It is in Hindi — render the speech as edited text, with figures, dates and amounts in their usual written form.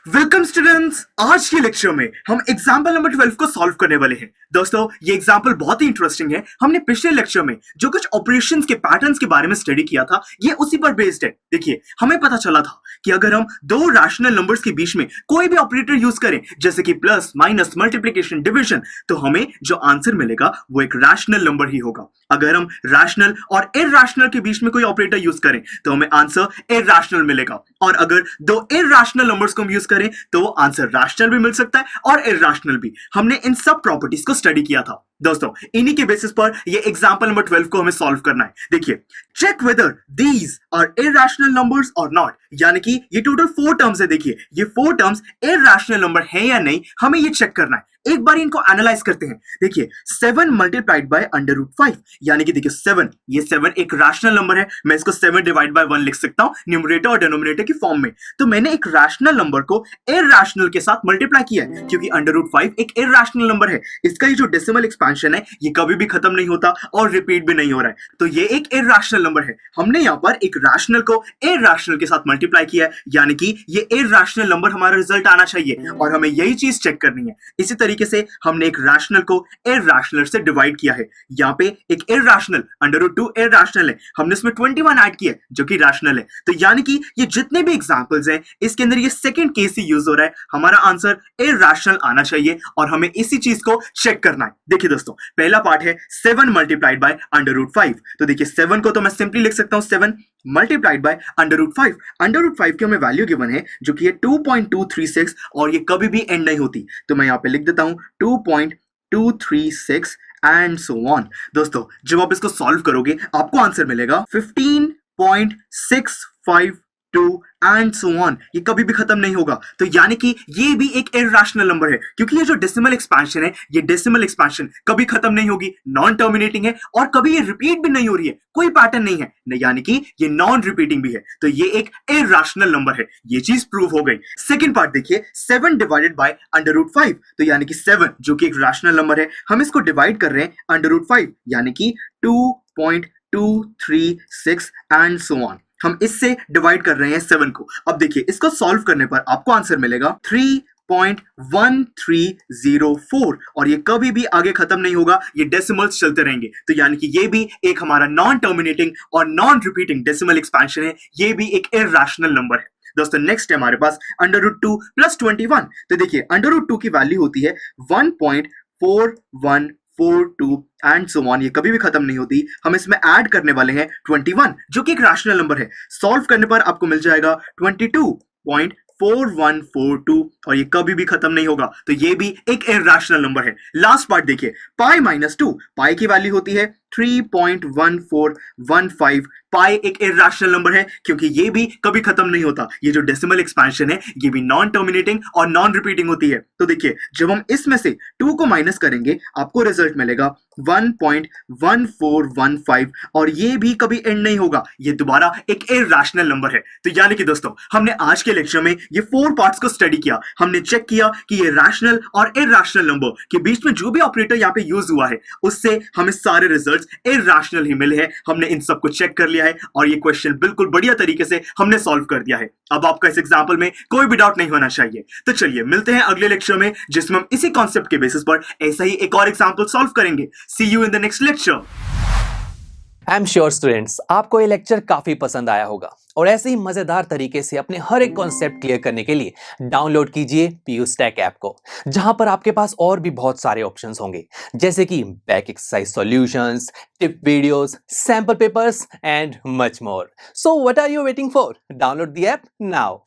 Welcome students. आज के लेक्चर में हम एग्जाम्पल नंबर 12 को सॉल्व करने वाले हैं। दोस्तों ये एग्जाम्पल बहुत ही इंटरेस्टिंग है। हमने पिछले लेक्चर में जो कुछ ऑपरेशंस के पैटर्न्स के बारे में स्टडी किया था ये उसी पर बेस्ड है। देखिए हमें पता चला था कि अगर हम दो रैशनल नंबर्स के बीच में कोई भी ऑपरेटर यूज करें जैसे कि प्लस माइनस मल्टीप्लिकेशन डिवीजन तो हमें जो आंसर मिलेगा वो एक रैशनल नंबर ही होगा। अगर हम रैशनल और इरैशनल के बीच में कोई ऑपरेटर यूज करें तो हमें आंसर इरैशनल मिलेगा, और अगर दो इरैशनल नंबर्स को हम यूज करें तो आंसर रैशनल भी मिल सकता है और इरैशनल भी। हमने इन सब प्रॉपर्टीज को स्टडी किया था। दोस्तों इन्हीं के बेसिस पर ये एग्जांपल नंबर 12 को हमें सॉल्व करना है। देखिए, check whether these are irrational numbers और नॉट, यानी कि ये टोटल 4 टर्म्स है। देखिए ये 4 टर्म्स इरैशनल नंबर है या नहीं, हमें ये चेक करना है। एक बार इनको एनालाइज करते हैं। देखिए 7 मल्टीप्लाइड बाय √5, यानी कि देखिए 7, ये 7 एक रैशनल नंबर है। मैं इसको 7 डिवाइड बाय 1 लिख सकता हूं न्यूमरेटर और डिनोमिनेटर की फॉर्म में। तो मैंने एक रैशनल नंबर को इरैशनल के साथ मल्टीप्लाई किया है क्योंकि √5 एक इरैशनल नंबर है। इसका ये जो डेसिमल एक्सपेंशन है ये कभी भी खत्म नहीं होता और रिपीट भी नहीं हो रहा है, तो ये एक इरैशनल नंबर है। हमने यहाँ पर एक रैशनल को इरैशनल के साथ मल्टीप्लाई किया है, यानी कि ये इरैशनल नंबर हमारा रिजल्ट आना चाहिए और हमें यही चीज चेक करनी है। इसी तरीके से हमने एक रैशनल को इरैशनल से डिवाइड किया है। यहाँ पे एक इरैशनल √2 इरैशनल है, हमने इसमें 21 ऐड किया है जो कि रैशनल है। तो यानी कि ये जितने भी एग्जांपल्स हैं इसके अंदर ये सेकंड केस ही यूज हो रहा है। हमारा आंसर इरैशनल आना चाहिए और हमें इसी चीज को चेक करना है। देखिए दोस्तों, पहला पार्ट है 7 मल्टीप्लाइड बाय √5। तो देखिए 7 को तो मैं सिंपली लिख सकता हूं 7 मल्टीप्लाइड बाय √5। √5 की हमें वैल्यू गिवन है जो कि है 2.236 और ये कभी भी एंड नहीं होती, तो मैं यहां पे लिख देता हूं 2.236 एंड सो ऑन। दोस्तों जब आप इसको सॉल्व करोगे आपको आंसर मिलेगा 15.652 एंड सो ऑन। ये कभी भी खत्म नहीं होगा। तो यानी कि ये भी एक इरैशनल नंबर है क्योंकि ये जो डेसिमल एक्सपेंशन है ये डेसिमल एक्सपेंशन कभी खत्म नहीं होगी, नॉन टर्मिनेटिंग है और कभी ये रिपीट भी नहीं हो रही है, कोई पैटर्न नहीं है, यानी कि ये नॉन रिपीटिंग भी है। तो ये एक इरैशनल नंबर है, ये चीज प्रूव हो गई। सेकंड पार्ट देखिए 7 डिवाइडेड बाय √5, तो यानी कि 7 जो कि एक रैशनल नंबर है, हम इसको डिवाइड कर रहे हैं √5 यानी कि 2.236 एंड सो ऑन। हम इससे डिवाइड कर रहे हैं 7 को। अब देखिए इसको सॉल्व करने पर आपको आंसर मिलेगा 3.1304 और ये कभी भी आगे खत्म नहीं होगा, ये डेसिमल्स चलते रहेंगे। तो यानी कि ये भी एक हमारा नॉन टर्मिनेटिंग और नॉन रिपीटिंग डेसिमल एक्सपेंशन है, ये भी एक इरैशनल नंबर है। दोस्तों नेक्स्ट है हमारे पास √2 प्लस 21। तो देखिए √2 की वैल्यू होती है 1.4142 एंड सो ऑन, ये कभी भी खत्म नहीं होती। हम इसमें ऐड करने वाले हैं 21 जो कि एक रैशनल नंबर है। सॉल्व करने पर आपको मिल जाएगा 22.4142 और ये कभी भी खत्म नहीं होगा, तो ये भी एक इरैशनल नंबर है। लास्ट पार्ट देखिए पाई -2, पाई की वैल्यू होती है 3.1415। पाई एक इरैशनल नंबर है क्योंकि ये भी कभी खत्म नहीं होता। ये जो डेसिमल एक्सपेंशन है ये भी नॉन टर्मिनेटिंग और नॉन रिपीटिंग होती है। तो देखिए जब हम इसमें से 2 को माइनस करेंगे आपको रिजल्ट मिलेगा 1.1415 और ये भी कभी एंड नहीं होगा, ये दोबारा एक इरैशनल नंबर है। तो यानी कि दोस्तों हमने आज के लेक्चर में ये 4 पार्ट्स को स्टडी किया। हमने चेक किया कि ये रैशनल और इरैशनल नंबर के बीच में जो भी ऑपरेटर यहाँ पे यूज हुआ है उससे हमें सारे रिजल्ट्स इरैशनल ही मिले हैं। हमने इन सबको चेक कर लिया है और ये क्वेश्चन बिल्कुल बढ़िया तरीके से हमने सॉल्व कर दिया है। अब आपका इस एग्जाम्पल में कोई भी डाउट नहीं होना चाहिए। तो चलिए मिलते हैं अगले लेक्चर में जिसमें हम इसी कॉन्सेप्ट के बेसिस पर ऐसा ही एक और एग्जाम्पल सॉल्व करेंगे। See you in the next lecture. I am sure students आपको ये लेक्चर काफी पसंद आया होगा और ऐसे ही मजेदार तरीके से अपने हर एक कॉन्सेप्ट क्लियर करने के लिए डाउनलोड कीजिए PUStack ऐप को, जहां पर आपके पास और भी बहुत सारे ऑप्शंस होंगे जैसे कि back exercise solutions, tip videos, sample papers and much more. So what are you waiting for? Download the app now.